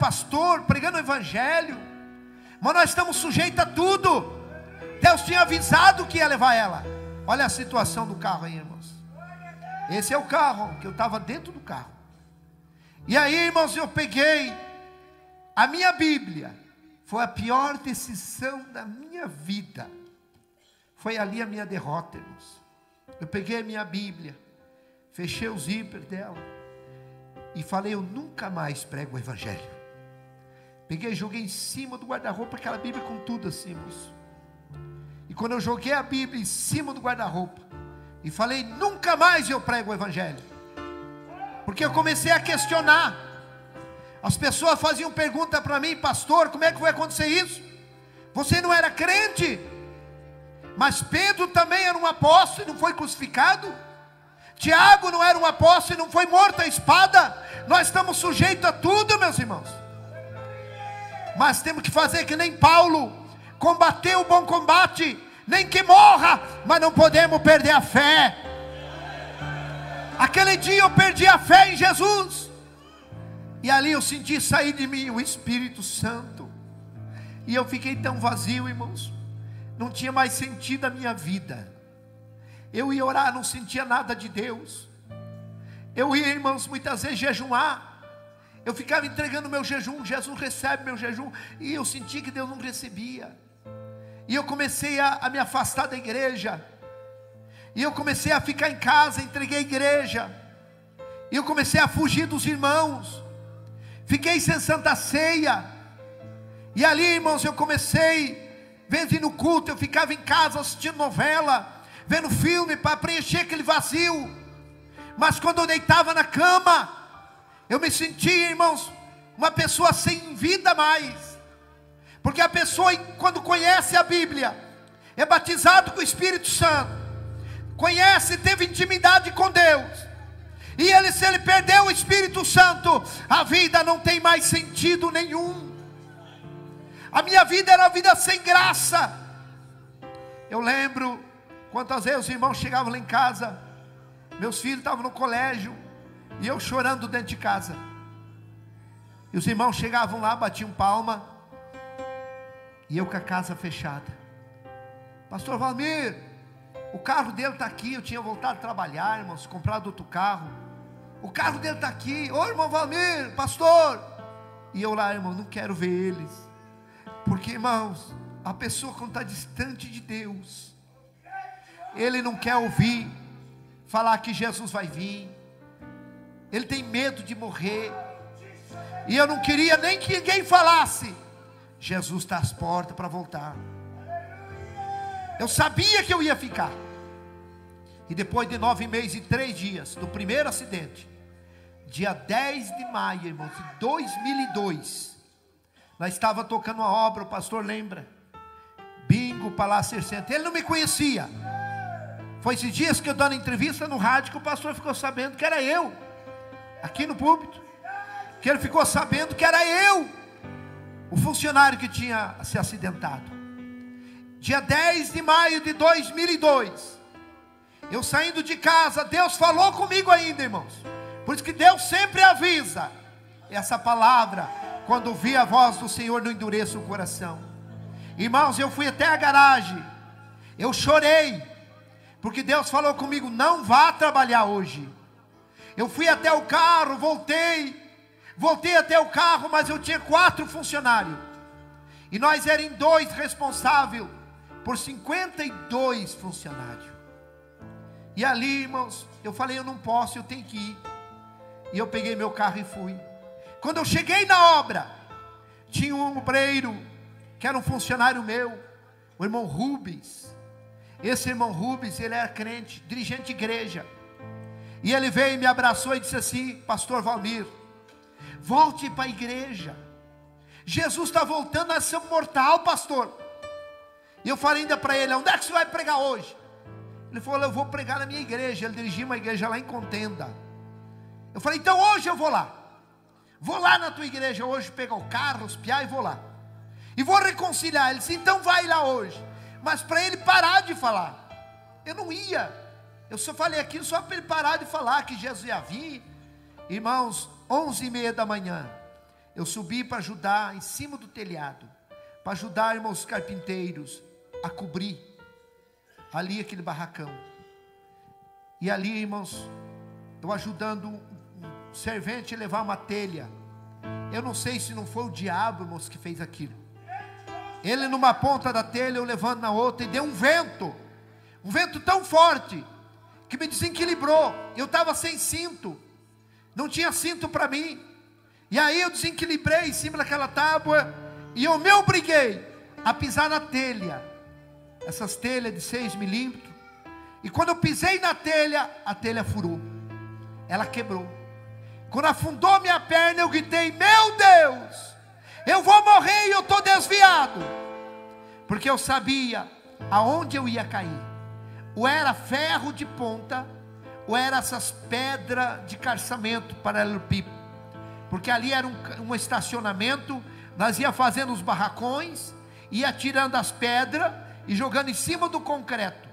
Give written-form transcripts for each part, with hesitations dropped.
pastor, pregando o evangelho. Mas nós estamos sujeitos a tudo. Deus tinha avisado que ia levar ela. Olha a situação do carro aí, irmãos. Esse é o carro, que eu estava dentro do carro. E aí, irmãos, eu peguei a minha Bíblia. Foi a pior decisão da minha vida. Foi ali a minha derrota, irmãos. Eu peguei a minha Bíblia, fechei o zíper dela e falei: eu nunca mais prego o evangelho. Peguei e joguei em cima do guarda-roupa, aquela Bíblia com tudo assim, irmãos. E quando eu joguei a Bíblia em cima do guarda-roupa e falei: nunca mais eu prego o evangelho, porque eu comecei a questionar. As pessoas faziam pergunta para mim: pastor, como é que vai acontecer isso? Você não era crente? Mas Pedro também era um apóstolo e não foi crucificado. Tiago não era um apóstolo e não foi morto à espada. Nós estamos sujeitos a tudo, meus irmãos. Mas temos que fazer que nem Paulo: combater o bom combate, nem que morra, mas não podemos perder a fé. Aquele dia eu perdi a fé em Jesus, e ali eu senti sair de mim o Espírito Santo, e eu fiquei tão vazio, irmãos. Não tinha mais sentido a minha vida. Eu ia orar, não sentia nada de Deus. Eu ia, irmãos, muitas vezes jejuar. Eu ficava entregando meu jejum: Jesus recebe meu jejum. E eu sentia que Deus não recebia. E eu comecei a me afastar da igreja. E eu comecei a ficar em casa, entreguei a igreja. E eu comecei a fugir dos irmãos. Fiquei sem Santa Ceia. E ali, irmãos, eu comecei, vendo no culto, eu ficava em casa assistindo novela, vendo filme para preencher aquele vazio. Mas quando eu deitava na cama, eu me sentia, irmãos, uma pessoa sem vida mais. Porque a pessoa, quando conhece a Bíblia, é batizado com o Espírito Santo, conhece, teve intimidade com Deus, e se ele perdeu o Espírito Santo, a vida não tem mais sentido nenhum. A minha vida era uma vida sem graça. Eu lembro quantas vezes os irmãos chegavam lá em casa, meus filhos estavam no colégio, e eu chorando dentro de casa. E os irmãos chegavam lá, batiam palma, e eu com a casa fechada. Pastor Valmir, o carro dele está aqui. Eu tinha voltado a trabalhar, irmãos, comprado outro carro. O carro dele está aqui. Ô irmão Valmir, pastor. E eu lá, irmão, não quero ver eles. Porque, irmãos, a pessoa quando está distante de Deus, ele não quer ouvir falar que Jesus vai vir. Ele tem medo de morrer. E eu não queria nem que ninguém falasse: Jesus está às portas para voltar. Eu sabia que eu ia ficar. E depois de 9 meses e 3 dias do primeiro acidente, dia 10 de maio, irmãos, de 2002, nós estávamos tocando uma obra, o pastor lembra, Bingo, Palácio Centro. Ele não me conhecia. Foi esses dias que eu dando entrevista no rádio que o pastor ficou sabendo que era eu, aqui no púlpito, que ele ficou sabendo que era eu, o funcionário que tinha se acidentado. Dia 10 de maio de 2002, eu saindo de casa, Deus falou comigo ainda, irmãos. Por isso que Deus sempre avisa. Essa palavra: quando ouvir a voz do Senhor, não endureça o coração. Irmãos, eu fui até a garagem, eu chorei, porque Deus falou comigo: não vá trabalhar hoje. Eu fui até o carro, voltei até o carro, mas eu tinha 4 funcionários, e nós éramos 2 responsáveis por 52 funcionários. E ali, irmãos, eu falei: eu não posso, eu tenho que ir. E eu peguei meu carro e fui. Quando eu cheguei na obra, tinha um obreiro, que era um funcionário meu, o irmão Rubens. Esse irmão Rubens, ele era crente, dirigente de igreja. E ele veio e me abraçou e disse assim: pastor Valmir, volte para a igreja. Jesus está voltando a ser mortal, pastor. E eu falei ainda para ele: onde é que você vai pregar hoje? Ele falou: eu vou pregar na minha igreja. Ele dirigia uma igreja lá em Contenda. Eu falei: então hoje eu vou lá. Vou lá na tua igreja hoje, pegar o carro, os piá, e vou lá. E vou reconciliar. Ele disse: então vai lá hoje. Mas para ele parar de falar. Eu não ia. Eu só falei aquilo só para ele parar de falar que Jesus ia vir. Irmãos, 11h30 da manhã, Eu subi para ajudar em cima do telhado, para ajudar, irmãos, os carpinteiros a cobrir ali aquele barracão. E ali, irmãos, eu ajudando um servente a levar uma telha. Eu não sei se não foi o diabo, irmãos, que fez aquilo. Ele numa ponta da telha, eu levando na outra, e deu um vento tão forte, que me desequilibrou. Eu estava sem cinto, não tinha cinto para mim, e aí eu desequilibrei em cima daquela tábua, e eu me obriguei a pisar na telha, essas telhas de 6 milímetros, e quando eu pisei na telha, a telha furou, ela quebrou. Quando afundou minha perna, eu gritei: meu Deus, eu vou morrer e eu estou desviado, porque eu sabia aonde eu ia cair. Ou era ferro de ponta, ou era essas pedras de calçamento paralelepípedo, porque ali era um estacionamento. Nós ia fazendo os barracões, ia tirando as pedras e jogando em cima do concreto.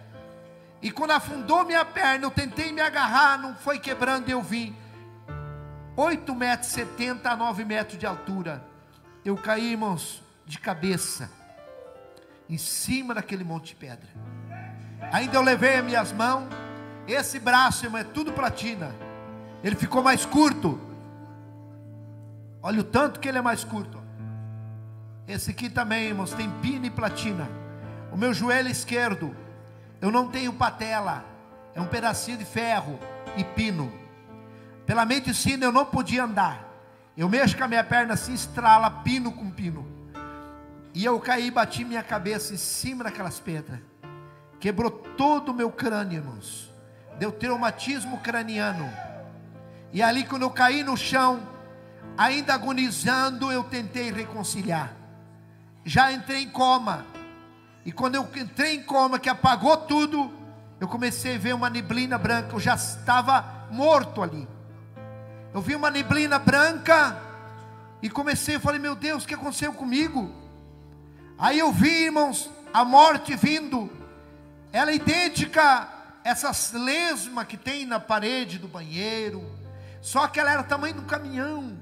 E quando afundou minha perna, eu tentei me agarrar, não foi quebrando, e eu vim 8,70 metros a 9 metros de altura. Eu caí, irmãos, de cabeça em cima daquele monte de pedra. Ainda eu levei as minhas mãos. Esse braço, irmão, é tudo platina. Ele ficou mais curto. Olha o tanto que ele é mais curto. Esse aqui também, irmãos, tem pino e platina. O meu joelho esquerdo, eu não tenho patela, é um pedacinho de ferro e pino. Pela medicina eu não podia andar. Eu mexo com a minha perna assim, estrala pino com pino. E eu caí e bati minha cabeça em cima daquelas pedras. Quebrou todo o meu crânio, irmãos. Deu traumatismo craniano. E ali quando eu caí no chão, ainda agonizando, eu tentei reconciliar. Já entrei em coma. E quando eu entrei em coma, que apagou tudo, eu comecei a ver uma neblina branca. Eu já estava morto ali. Eu vi uma neblina branca e comecei, eu falei: meu Deus, o que aconteceu comigo? Aí eu vi, irmãos, a morte vindo. Ela é idêntica a essas lesmas que tem na parede do banheiro, só que ela era do tamanho de um caminhão.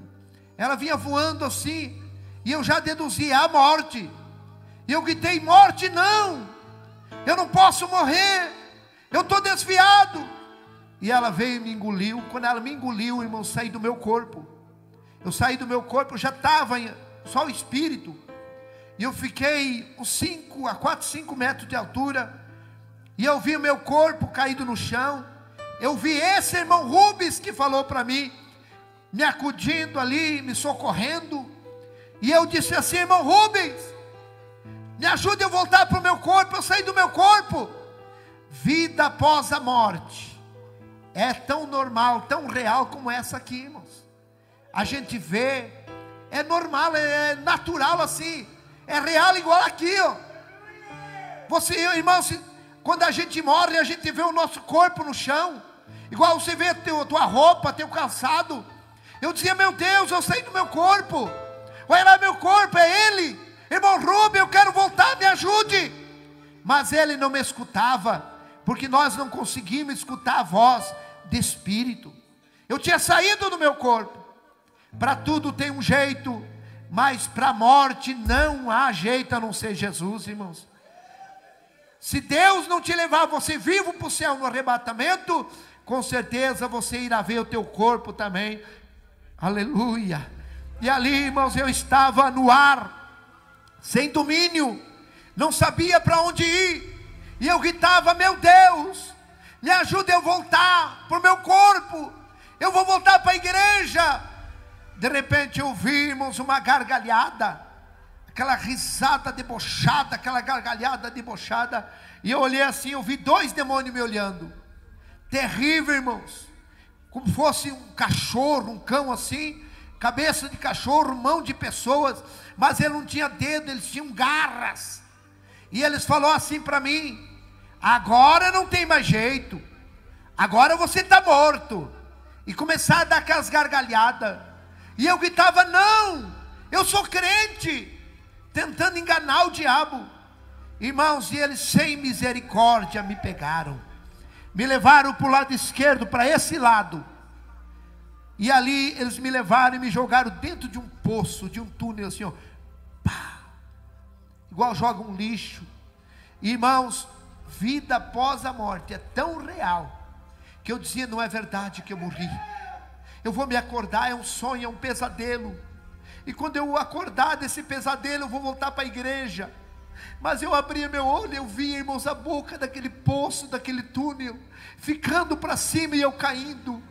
Ela vinha voando assim, e eu já deduzi a morte. E eu gritei: morte não, eu não posso morrer, eu estou desviado. E ela veio e me engoliu. Quando ela me engoliu, irmão, eu saí do meu corpo. Eu saí do meu corpo, eu já estava só o espírito. E eu fiquei uns 4, 5 metros de altura. E eu vi o meu corpo caído no chão. Eu vi esse irmão Rubens que falou para mim, me acudindo ali, me socorrendo. E eu disse assim: irmão Rubens, me ajude a voltar para o meu corpo. Eu saí do meu corpo. Vida após a morte é tão normal, tão real como essa aqui, irmãos. A gente vê, é normal, é natural assim, é real igual aqui, ó. Você, irmãos, quando a gente morre, a gente vê o nosso corpo no chão, igual você vê a tua roupa, teu calçado. Eu dizia: meu Deus, eu saí do meu corpo, olha lá meu corpo, é ele, irmão Rubem, eu quero voltar, me ajude. Mas ele não me escutava, porque nós não conseguimos escutar a voz de espírito. Eu tinha saído do meu corpo. Para tudo tem um jeito, mas para a morte não há jeito a não ser Jesus, irmãos. Se Deus não te levar você vivo para o céu no arrebatamento, com certeza você irá ver o teu corpo também. Aleluia. E ali, irmãos, eu estava no ar, sem domínio, não sabia para onde ir. E eu gritava: meu Deus, me ajuda eu voltar para o meu corpo. Eu vou voltar para a igreja. De repente ouvimos uma gargalhada, aquela risada debochada, aquela gargalhada debochada. E eu olhei assim, eu vi 2 demônios me olhando. Terrível, irmãos. Como fosse um cachorro, um cão assim, cabeça de cachorro, mão de pessoas, mas ele não tinha dedo, eles tinham garras. E eles falaram assim para mim: agora não tem mais jeito, agora você está morto. E começaram a dar aquelas gargalhadas. E eu gritava: não, eu sou crente, tentando enganar o diabo. Irmãos, e eles sem misericórdia me pegaram, me levaram para o lado esquerdo, para esse lado. E ali eles me levaram e me jogaram dentro de um poço, de um túnel assim, ó, pá, igual joga um lixo. Irmãos, vida após a morte é tão real, que eu dizia, não é verdade que eu morri. Eu vou me acordar, é um sonho, é um pesadelo. E quando eu acordar desse pesadelo, eu vou voltar para a igreja. Mas eu abria meu olho, eu via, irmãos, a boca daquele poço, daquele túnel, ficando para cima e eu caindo.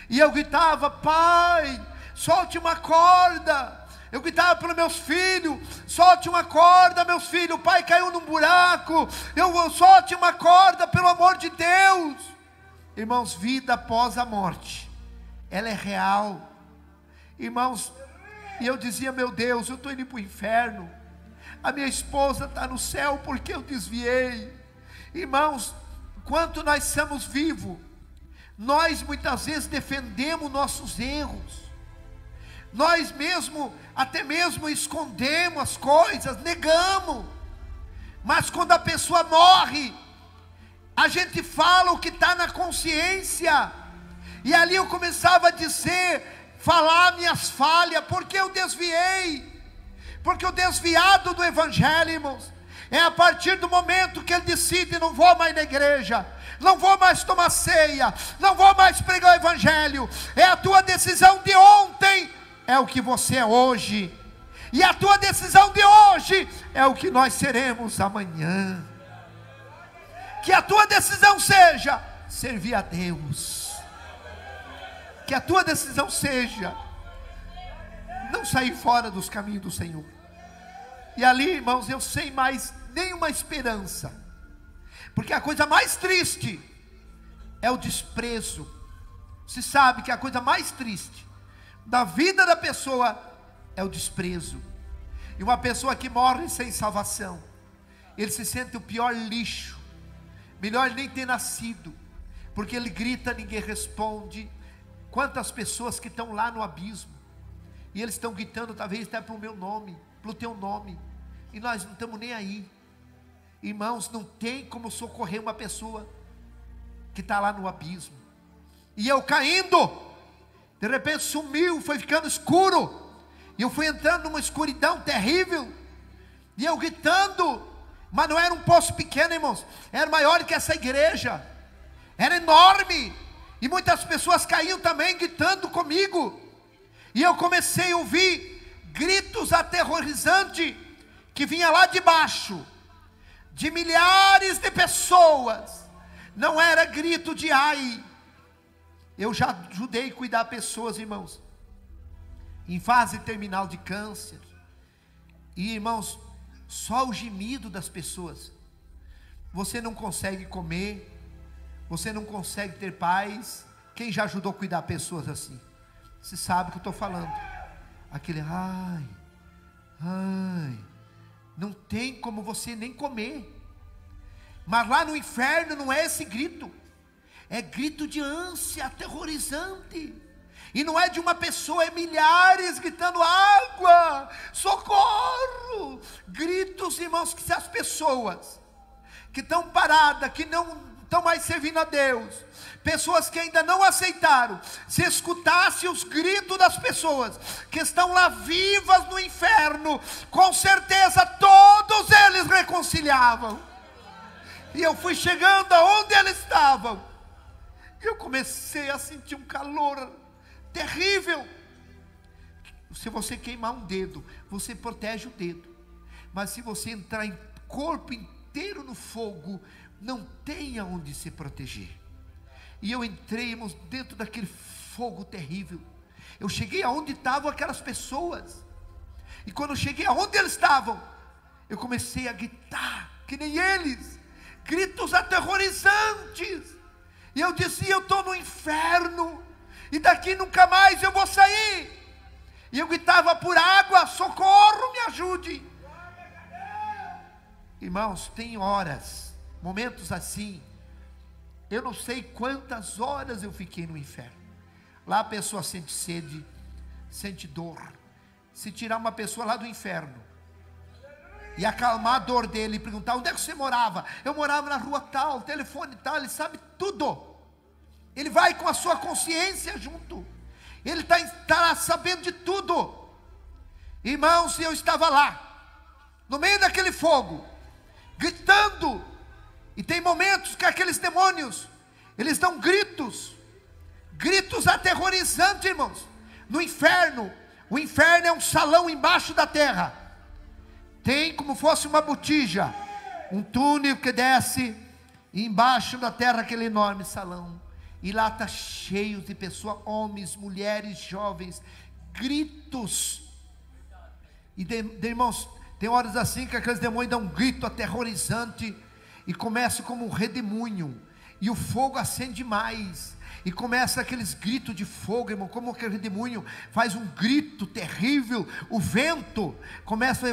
E eu gritava, pai, solte uma corda. Eu gritava para meus filhos, solte uma corda, meus filhos. O pai caiu num buraco, solte uma corda, pelo amor de Deus. Irmãos, vida após a morte, ela é real. Irmãos, e eu dizia, meu Deus, eu estou indo para o inferno. A minha esposa está no céu porque eu desviei. Irmãos, enquanto nós estamos vivos, nós muitas vezes defendemos nossos erros. Nós mesmo, até mesmo escondemos as coisas, negamos. Mas quando a pessoa morre, a gente fala o que está na consciência. E ali eu começava a dizer, falar minhas falhas, porque eu desviei. Porque o desviado do evangelho, irmãos, é a partir do momento que ele decide, não vou mais na igreja, não vou mais tomar ceia, não vou mais pregar o evangelho. É a tua decisão de ontem, é o que você é hoje. E a tua decisão de hoje é o que nós seremos amanhã. Que a tua decisão seja servir a Deus. Que a tua decisão seja não sair fora dos caminhos do Senhor. E ali, irmãos, eu sem mais nenhuma esperança. Porque a coisa mais triste é o desprezo. Você sabe que a coisa mais triste da vida da pessoa é o desprezo. E uma pessoa que morre sem salvação, ele se sente o pior lixo. Melhor nem ter nascido, porque ele grita, ninguém responde. Quantas pessoas que estão lá no abismo, e eles estão gritando, talvez até para o meu nome, para o teu nome, e nós não estamos nem aí. Irmãos, não tem como socorrer uma pessoa que está lá no abismo. E eu caindo, de repente sumiu, foi ficando escuro, e eu fui entrando numa escuridão terrível, e eu gritando, mas não era um poço pequeno, irmãos, era maior que essa igreja, era enorme, e muitas pessoas caíam também gritando comigo, e eu comecei a ouvir gritos aterrorizantes, que vinha lá de baixo, de milhares de pessoas. Não era grito de ai. Eu já ajudei a cuidar pessoas, irmãos, em fase terminal de câncer, e irmãos, só o gemido das pessoas, você não consegue comer, você não consegue ter paz. Quem já ajudou a cuidar pessoas assim? Você sabe o que eu estou falando. Aquele ai, não tem como você nem comer. Mas lá no inferno não é esse grito, é grito de ânsia aterrorizante. E não é de uma pessoa, é milhares gritando água, socorro. Gritos, irmãos, que se as pessoas que estão paradas, que não estão mais servindo a Deus, pessoas que ainda não aceitaram, se escutasse os gritos das pessoas que estão lá vivas no inferno, com certeza todos eles reconciliavam. E eu fui chegando aonde eles estavam, e eu comecei a sentir um calor terrível. Se você queimar um dedo, você protege o dedo, mas se você entrar em corpo inteiro no fogo, não tem aonde se proteger. E eu entrei, irmãos, dentro daquele fogo terrível. Eu cheguei aonde estavam aquelas pessoas, e quando eu cheguei aonde eles estavam, eu comecei a gritar que nem eles, gritos aterrorizantes. E eu dizia, eu estou no inferno, e daqui nunca mais eu vou sair. E eu gritava por água, socorro, me ajude. Irmãos, tem horas, momentos assim, eu não sei quantas horas eu fiquei no inferno. Lá a pessoa sente sede, sente dor. Se tirar uma pessoa lá do inferno e acalmar a dor dele, e perguntar, onde é que você morava? Eu morava na rua tal, telefone tal, ele sabe tudo. Ele vai com a sua consciência junto. Ele está sabendo de tudo. Irmãos, eu estava lá, no meio daquele fogo, gritando. E tem momentos que aqueles demônios, eles dão gritos aterrorizantes, irmãos. No inferno, o inferno é um salão embaixo da terra. Tem como fosse uma botija, um túnel que desce, e embaixo da terra aquele enorme salão. E lá está cheio de pessoas, homens, mulheres, jovens, gritos. E irmãos, tem horas assim que aqueles demônios dão um grito aterrorizante, e começa como um redemoinho, e o fogo acende mais, e começa aqueles gritos de fogo, irmão, como aquele redemoinho faz um grito terrível. O vento começa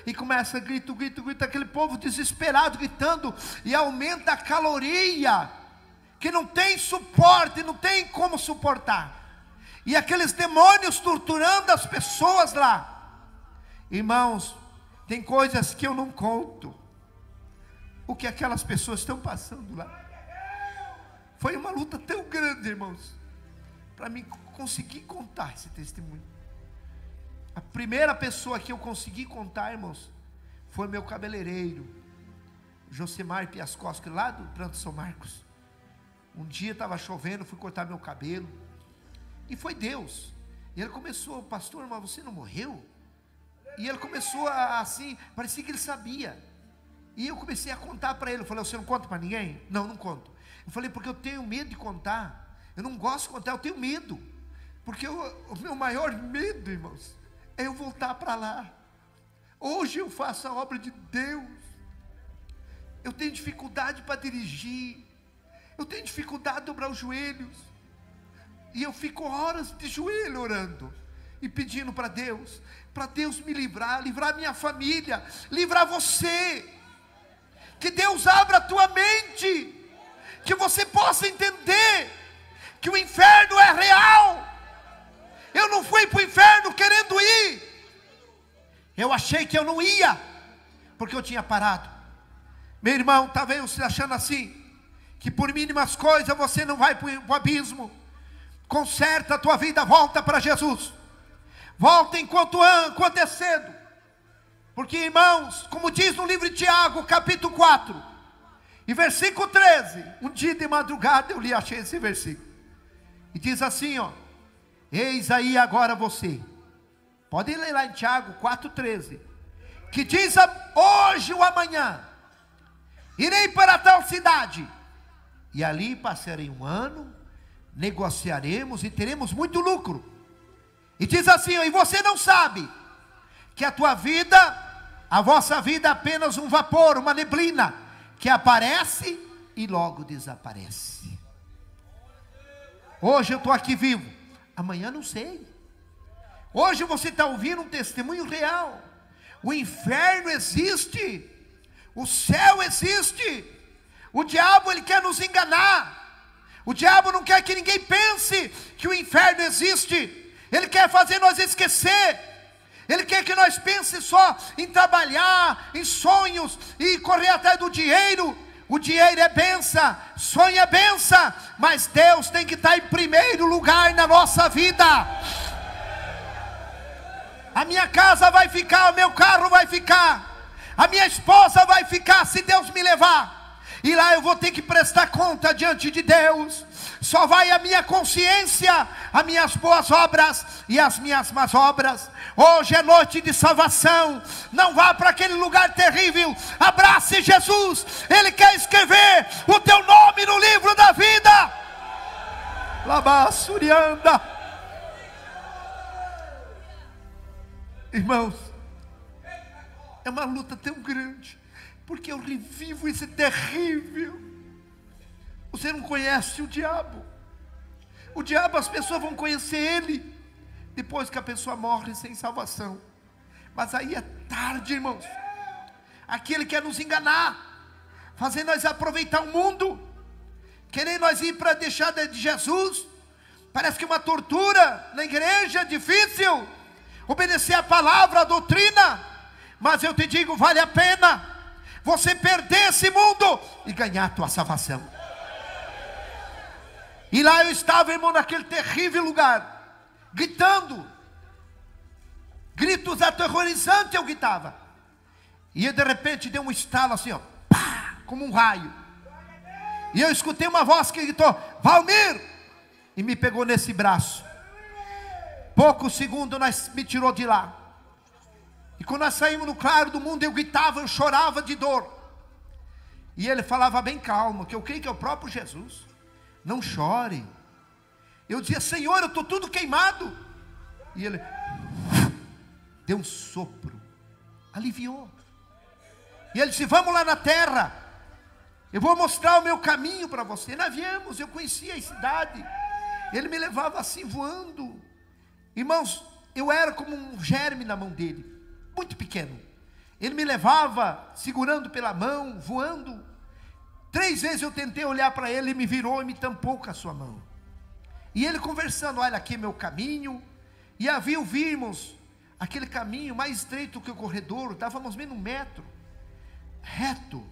e começa grito, aquele povo desesperado gritando, e aumenta a caloria, que não tem suporte, não tem como suportar, e aqueles demônios torturando as pessoas lá. Irmãos, tem coisas que eu não conto, o que aquelas pessoas estão passando lá. Foi uma luta tão grande, irmãos, para mim conseguir contar esse testemunho. A primeira pessoa que eu consegui contar, irmãos, foi meu cabeleireiro, Josemar Piascoski, lá do Pranto São Marcos. Um dia estava chovendo, fui cortar meu cabelo, e foi Deus. E ele começou: pastor, mas você não morreu? E ele começou assim, parecia que ele sabia. E eu comecei a contar para ele. Eu falei: você não conta para ninguém? Não, não conto. Eu falei: porque eu tenho medo de contar. Eu não gosto de contar, eu tenho medo. Porque o meu maior medo, irmãos, é eu voltar para lá. Hoje eu faço a obra de Deus. Eu tenho dificuldade para dirigir. Eu tenho dificuldade de dobrar os joelhos. E eu fico horas de joelho orando e pedindo para Deus me livrar minha família, livrar você. Que Deus abra a tua mente, que você possa entender que o inferno é real. Eu não fui para o inferno querendo ir. Eu achei que eu não ia, porque eu tinha parado. Meu irmão, talvez você achando assim, que por mínimas coisas você não vai para o abismo. Conserta a tua vida, volta para Jesus. Volta enquanto é cedo. Porque, irmãos, como diz no livro de Tiago, capítulo 4, e versículo 13, um dia de madrugada eu achei esse versículo, e diz assim, ó: eis aí agora você, pode ler lá em Tiago 4,13, que diz: hoje ou amanhã, irei para tal cidade, e ali passarei um ano, negociaremos e teremos muito lucro. E diz assim, ó: e você não sabe que a vossa vida é apenas um vapor, uma neblina, que aparece e logo desaparece. Hoje eu estou aqui vivo, amanhã não sei. Hoje você está ouvindo um testemunho real. O inferno existe, o céu existe. O diabo, ele quer nos enganar. O diabo não quer que ninguém pense que o inferno existe. Ele quer fazer nós esquecer. Ele quer que nós pensemos só em trabalhar, em sonhos e correr atrás do dinheiro. O dinheiro é benção, sonho é benção, mas Deus tem que estar em primeiro lugar na nossa vida. A minha casa vai ficar, o meu carro vai ficar, a minha esposa vai ficar se Deus me levar. E lá eu vou ter que prestar conta diante de Deus. Só vai a minha consciência, as minhas boas obras e as minhas más obras. Hoje é noite de salvação. Não vá para aquele lugar terrível. Abrace Jesus. Ele quer escrever o teu nome no livro da vida. Labassurianda. Irmãos, é uma luta tão grande, porque eu revivo esse terrível. Você não conhece o diabo. O diabo, as pessoas vão conhecer ele depois que a pessoa morre sem salvação. Mas aí é tarde, irmãos. Aquele quer nos enganar, fazer nós aproveitar o mundo, querer nós ir para deixar de Jesus. Parece que uma tortura na igreja, difícil obedecer a palavra, a doutrina. Mas eu te digo, vale a pena você perder esse mundo e ganhar a tua salvação. E lá eu estava, irmão, naquele terrível lugar, gritando, gritos aterrorizantes eu gritava. E de repente deu um estalo assim, ó, pá, como um raio. E eu escutei uma voz que gritou: Valmir! E me pegou nesse braço. Poucos segundos me tirou de lá. E quando nós saímos no claro do mundo, eu gritava, eu chorava de dor. E ele falava bem calmo, que eu creio que é o próprio Jesus. Não chore. Eu dizia: Senhor, eu estou tudo queimado. E ele deu um sopro, aliviou. E ele disse: vamos lá na terra, eu vou mostrar o meu caminho para você. Nós viemos, eu conhecia a cidade. Ele me levava assim voando. Irmãos, eu era como um germe na mão dele, muito pequeno. Ele me levava segurando pela mão, voando. 3 vezes eu tentei olhar para ele, ele me virou e me tampou com a sua mão. E ele conversando: olha, aqui é meu caminho. E havia, ouvimos aquele caminho mais estreito que o corredor, estávamos menos 1 metro, reto.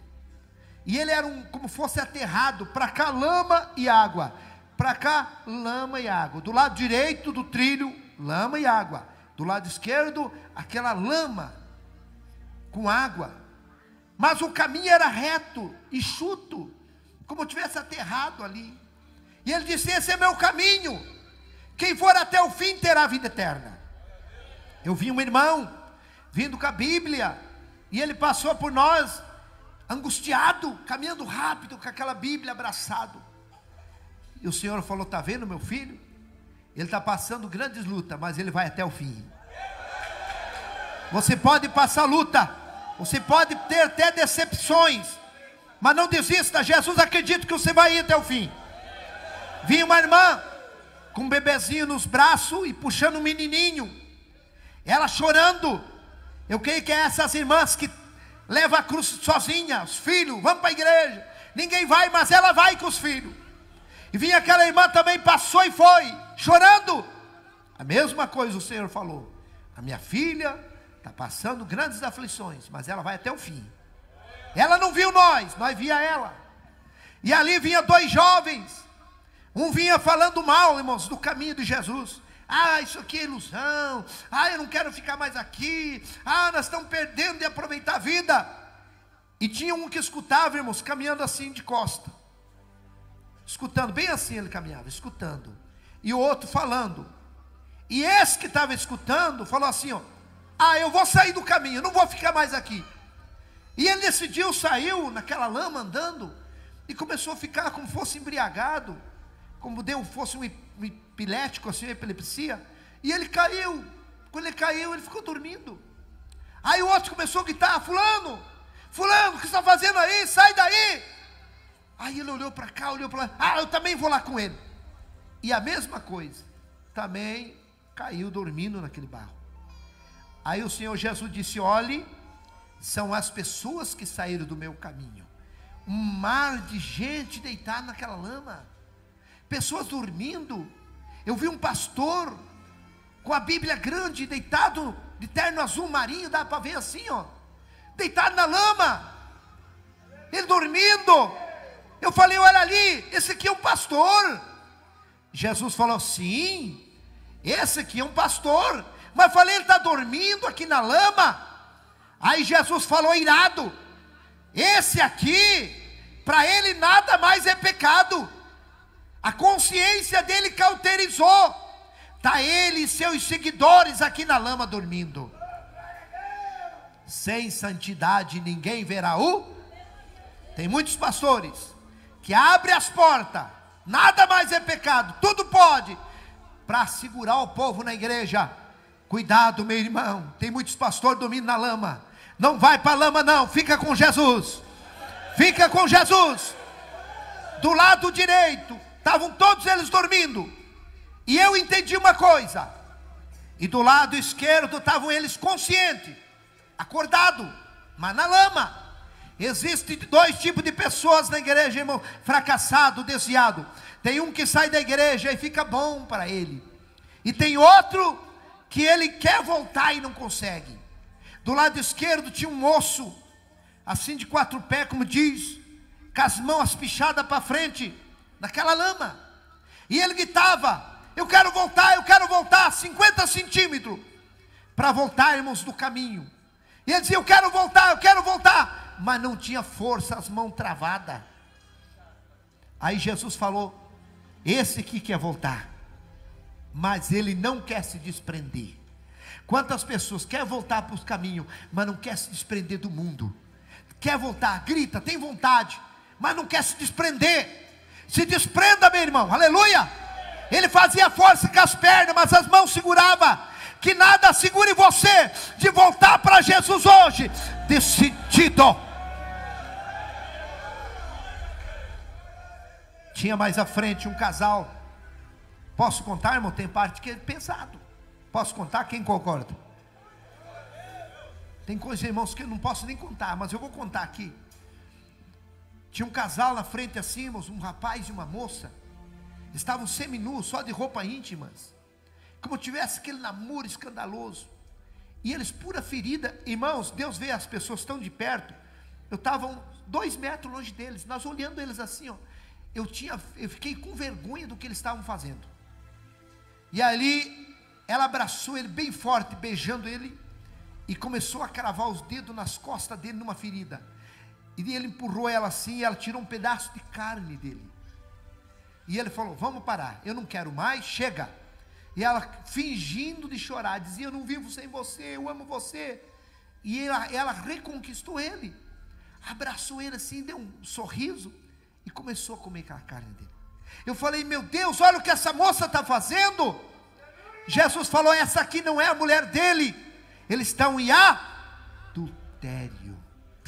E ele era como fosse aterrado, para cá lama e água, para cá lama e água. Do lado direito do trilho, lama e água. Do lado esquerdo, aquela lama com água. Mas o caminho era reto, enxuto, como tivesse aterrado ali. E ele disse: esse é meu caminho, quem for até o fim terá vida eterna. Eu vi um irmão vindo com a Bíblia, e ele passou por nós, angustiado, caminhando rápido, com aquela Bíblia abraçado. E o Senhor falou: está vendo meu filho? Ele está passando grandes lutas, mas ele vai até o fim. Você pode passar luta, você pode ter até decepções, mas não desista. Jesus acredita que você vai ir até o fim. Vi uma irmã com um bebezinho nos braços e puxando um menininho, ela chorando. Eu creio que é essas irmãs que levam a cruz sozinha, os filhos, vamos para a igreja, ninguém vai, mas ela vai com os filhos. E vinha aquela irmã também, passou e foi, chorando. A mesma coisa o Senhor falou: a minha filha está passando grandes aflições, mas ela vai até o fim. Ela não viu nós via ela. E ali vinha 2 jovens, um vinha falando mal, irmãos, do caminho de Jesus. Ah, isso aqui é ilusão. Ah, eu não quero ficar mais aqui. Ah, nós estamos perdendo de aproveitar a vida. E tinha um que escutava, irmãos, caminhando assim de costa, escutando, bem assim ele caminhava, escutando. E o outro falando. E esse que estava escutando falou assim, ó: ah, eu vou sair do caminho, eu não vou ficar mais aqui. E ele decidiu, saiu naquela lama andando, e começou a ficar como fosse embriagado, como fosse um epilético, assim, uma epilepsia. E ele caiu. Quando ele caiu, ele ficou dormindo. Aí o outro começou a gritar: fulano, fulano, o que você está fazendo aí? Sai daí. Aí ele olhou para cá, olhou para lá: ah, eu também vou lá com ele. E a mesma coisa, também caiu dormindo naquele barro. Aí o Senhor Jesus disse: olhe, são as pessoas que saíram do meu caminho. Um mar de gente deitada naquela lama, pessoas dormindo. Eu vi um pastor com a Bíblia grande, deitado de terno azul marinho, dá para ver assim, ó, deitado na lama, ele dormindo. Eu falei: olha ali, esse aqui é um pastor. Jesus falou: sim, esse aqui é um pastor. Mas falei: ele está dormindo aqui na lama. Aí Jesus falou, irado: esse aqui, para ele nada mais é pecado. A consciência dele cauterizou. Está ele e seus seguidores aqui na lama dormindo. Sem santidade ninguém verá o. Tem muitos pastores que abrem as portas, nada mais é pecado, tudo pode, para segurar o povo na igreja. Cuidado, meu irmão, tem muitos pastores dormindo na lama. Não vai para a lama não, fica com Jesus. Fica com Jesus. Do lado direito estavam todos eles dormindo, e eu entendi uma coisa. E do lado esquerdo estavam eles conscientes, acordados, mas na lama. Existem 2 tipos de pessoas na igreja, irmão: fracassado, desviado. Tem um que sai da igreja e fica bom para ele, e tem outro que ele quer voltar e não consegue. Do lado esquerdo tinha um moço, assim de 4 pés, como diz, com as mãos pichadas para frente, naquela lama. E ele gritava: eu quero voltar 50 centímetros, para voltar, irmãos, do caminho. E ele dizia: eu quero voltar, mas não tinha força, as mãos travadas. Aí Jesus falou: esse aqui quer voltar, mas ele não quer se desprender. Quantas pessoas querem voltar para os caminhos, mas não quer se desprender do mundo? Quer voltar, grita, tem vontade, mas não quer se desprender. Se desprenda, meu irmão, aleluia. Ele fazia força com as pernas, mas as mãos segurava. Que nada segure você de voltar para Jesus hoje, decidido. Tinha mais à frente um casal. Posso contar, irmão? Tem parte que é pesado. Posso contar? Quem concorda? Tem coisas, irmãos, que eu não posso nem contar, mas eu vou contar aqui. Tinha um casal na frente assim, irmãos, um rapaz e uma moça. Estavam seminus, só de roupa íntimas, como tivesse aquele namoro escandaloso. E eles, pura ferida, irmãos, Deus vê as pessoas tão de perto. Eu estava 2 metros longe deles, nós olhando eles assim, ó. Eu fiquei com vergonha do que eles estavam fazendo. E ali, ela abraçou ele bem forte, beijando ele, e começou a cravar os dedos nas costas dele, numa ferida. E ele empurrou ela assim, e ela tirou um pedaço de carne dele. E ele falou: vamos parar, eu não quero mais, chega. E ela, fingindo de chorar, dizia: eu não vivo sem você, eu amo você. E ela reconquistou ele, abraçou ele assim, deu um sorriso, e começou a comer aquela carne dele. Eu falei: meu Deus, olha o que essa moça está fazendo. Jesus falou: essa aqui não é a mulher dele, eles estão em adultério.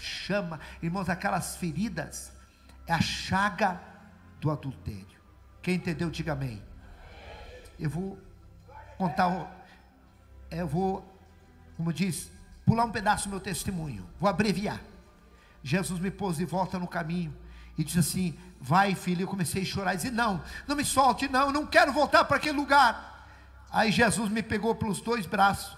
Chama, irmãos, aquelas feridas é a chaga do adultério. Quem entendeu, diga amém. Eu vou contar, como diz, pular um pedaço do meu testemunho, vou abreviar. Jesus me pôs de volta no caminho e disse assim: vai, filho. Eu comecei a chorar e disse: não me solte, não quero voltar para aquele lugar. Aí Jesus me pegou pelos 2 braços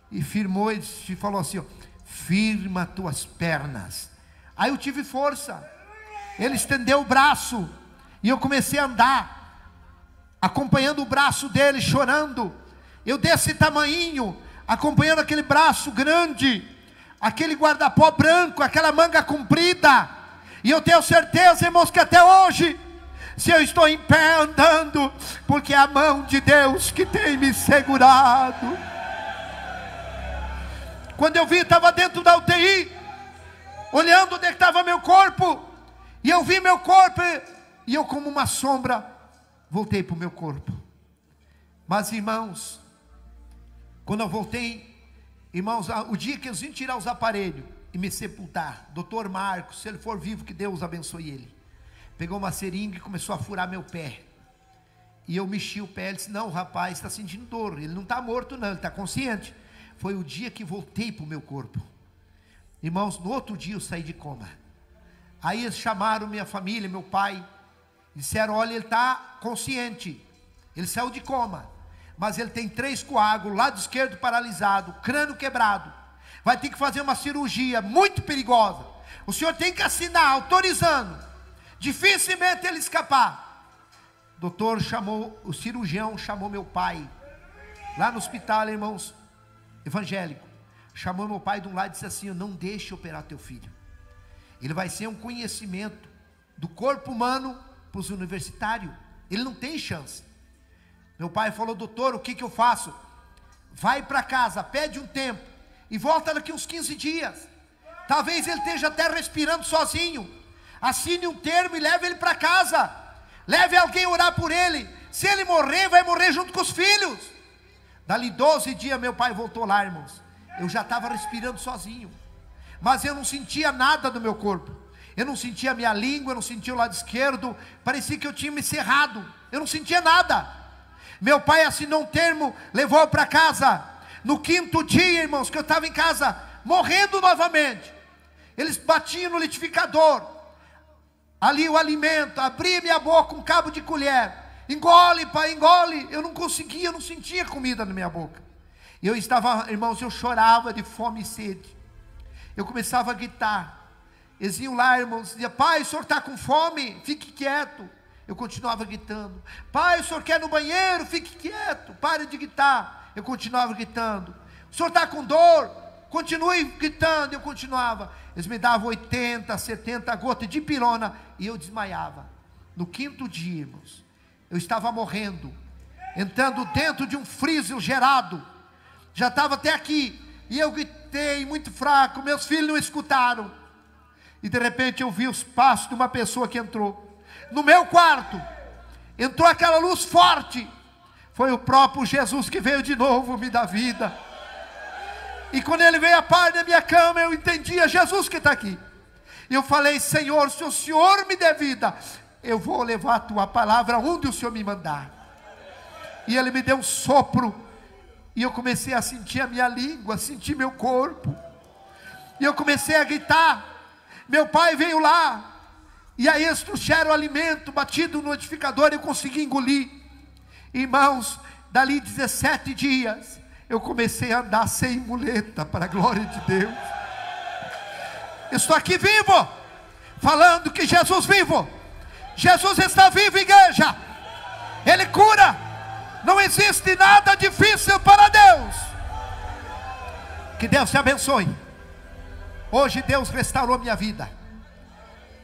e firmou e falou assim: ó, firma tuas pernas. Aí eu tive força, ele estendeu o braço e eu comecei a andar, acompanhando o braço dele, chorando. Eu desse tamanhinho, acompanhando aquele braço grande, aquele guarda-pó branco, aquela manga comprida. E eu tenho certeza, irmãos, que até hoje, se eu estou em pé andando, porque é a mão de Deus que tem me segurado. Quando eu vi, estava dentro da UTI, olhando onde estava meu corpo, e eu vi meu corpo, e eu, como uma sombra, voltei para o meu corpo. Mas, irmãos, quando eu voltei, irmãos, o dia que eles vim tirar os aparelhos e me sepultar, doutor Marcos, se ele for vivo, que Deus abençoe ele, pegou uma seringa e começou a furar meu pé. E eu mexi o pé. Ele disse: não, o rapaz está sentindo dor, ele não está morto não, ele está consciente. Foi o dia que voltei para o meu corpo. Irmãos, no outro dia eu saí de coma. Aí eles chamaram minha família, meu pai, disseram: olha, ele está consciente, ele saiu de coma, mas ele tem 3 coágulos, lado esquerdo paralisado, crânio quebrado, vai ter que fazer uma cirurgia muito perigosa. O senhor tem que assinar, autorizando, dificilmente ele escapar. O cirurgião chamou meu pai, lá no hospital, irmãos, evangélico, chamou meu pai de um lado e disse assim: não deixe operar teu filho, ele vai ser um conhecimento do corpo humano para os universitários, ele não tem chance. Meu pai falou: doutor, o que eu faço? Vai para casa, pede um tempo e volta daqui uns 15 dias, talvez ele esteja até respirando sozinho. Assine um termo e leve ele para casa, leve alguém orar por ele. Se ele morrer, vai morrer junto com os filhos. Dali 12 dias meu pai voltou lá, irmãos. Eu já estava respirando sozinho, mas eu não sentia nada do meu corpo. Eu não sentia a minha língua, eu não sentia o lado esquerdo. Parecia que eu tinha me cerrado, eu não sentia nada. Meu pai assinou um termo, levou para casa. No 5º dia, irmãos, que eu estava em casa, morrendo novamente, eles batiam no liquidificador, ali o alimento, abria minha boca com um cabo de colher, engole, pai, engole. Eu não conseguia, eu não sentia comida na minha boca. Eu estava, irmãos, eu chorava de fome e sede. Eu começava a gritar. Eles iam lá, irmãos, diziam: pai, o senhor está com fome? Fique quieto. Eu continuava gritando. Pai, o senhor quer ir no banheiro? Fique quieto, pare de gritar. Eu continuava gritando. O senhor está com dor? Continue gritando. Eu continuava. Eles me davam 80, 70 gotas de pirona e eu desmaiava. No 5º dia, irmãos, eu estava morrendo, entrando dentro de um freezer gerado. Já estava até aqui. E eu gritei muito fraco. Meus filhos não escutaram. E de repente eu vi os passos de uma pessoa que entrou no meu quarto. Entrou aquela luz forte. Foi o próprio Jesus que veio de novo me dar vida. E quando ele veio a par da minha cama, eu entendi, é Jesus que está aqui. E eu falei: Senhor, se o Senhor me der vida, eu vou levar a tua palavra onde o Senhor me mandar. E ele me deu um sopro. E eu comecei a sentir a minha língua, sentir meu corpo. E eu comecei a gritar. Meu pai veio lá. E aí eles trouxeram o alimento batido no liquidificador e eu consegui engolir. Irmãos, dali 17 dias, eu comecei a andar sem muleta, para a glória de Deus. Estou aqui vivo, falando que Jesus vivo. Jesus está vivo, igreja. Ele cura. Não existe nada difícil para Deus. Que Deus te abençoe. Hoje Deus restaurou minha vida.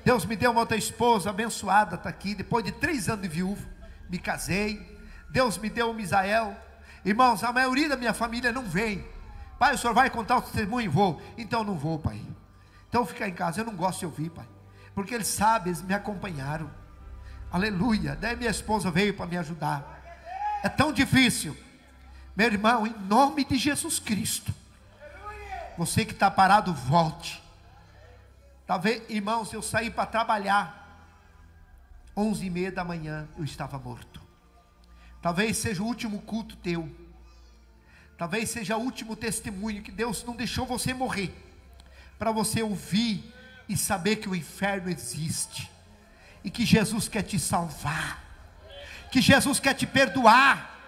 Deus me deu uma outra esposa abençoada, está aqui. Depois de 3 anos de viúvo, me casei. Deus me deu um Misael. Irmãos, a maioria da minha família não vem. Pai, o senhor vai contar o testemunho? Vou. Então não vou, pai. Então ficar em casa, eu não gosto de ouvir, pai. Porque eles sabem, eles me acompanharam. Aleluia. Daí minha esposa veio para me ajudar. É tão difícil. Meu irmão, em nome de Jesus Cristo, você que está parado, volte. Talvez, irmãos, eu saí para trabalhar 11h30 da manhã, eu estava morto. Talvez seja o último culto teu. Talvez seja o último testemunho que Deus não deixou você morrer, para você ouvir e saber que o inferno existe, e que Jesus quer te salvar, que Jesus quer te perdoar.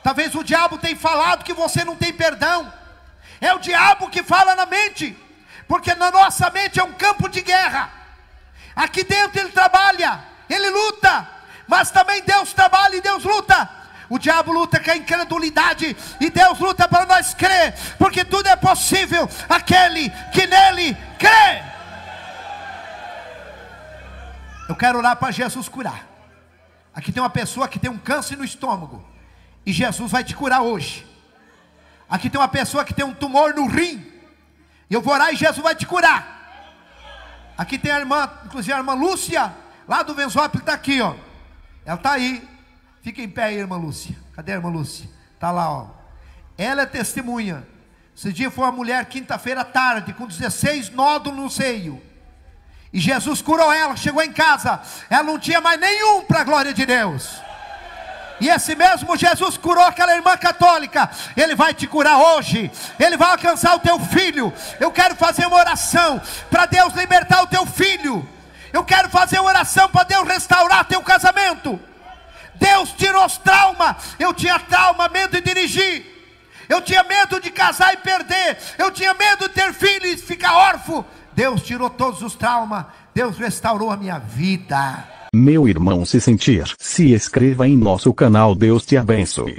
Talvez o diabo tenha falado que você não tem perdão. É o diabo que fala na mente, porque na nossa mente é um campo de guerra. Aqui dentro ele trabalha, ele luta, mas também Deus trabalha e Deus luta. O diabo luta com a incredulidade, e Deus luta para nós crer, porque tudo é possível aquele que nele crê. Eu quero orar para Jesus curar. Aqui tem uma pessoa que tem um câncer no estômago, e Jesus vai te curar hoje. Aqui tem uma pessoa que tem um tumor no rim, e eu vou orar e Jesus vai te curar. Aqui tem a irmã, inclusive a irmã Lúcia, lá do Venzópolis, está aqui, ó. Ela está aí. Fica em pé aí, irmã Lúcia. Cadê a irmã Lúcia? Está lá, ó. Ela é testemunha. Esse dia foi uma mulher, quinta-feira à tarde, com 16 nódulos no seio. E Jesus curou ela, chegou em casa, ela não tinha mais nenhum, para a glória de Deus. E esse mesmo Jesus curou aquela irmã católica. Ele vai te curar hoje. Ele vai alcançar o teu filho. Eu quero fazer uma oração para Deus libertar o teu filho. Eu quero fazer uma oração para Deus restaurar teu casamento. Deus tirou os traumas. Eu tinha trauma, medo de dirigir. Eu tinha medo de casar e perder. Eu tinha medo de ter filho e ficar órfão. Deus tirou todos os traumas. Deus restaurou a minha vida. Meu irmão, se inscreva em nosso canal. Deus te abençoe.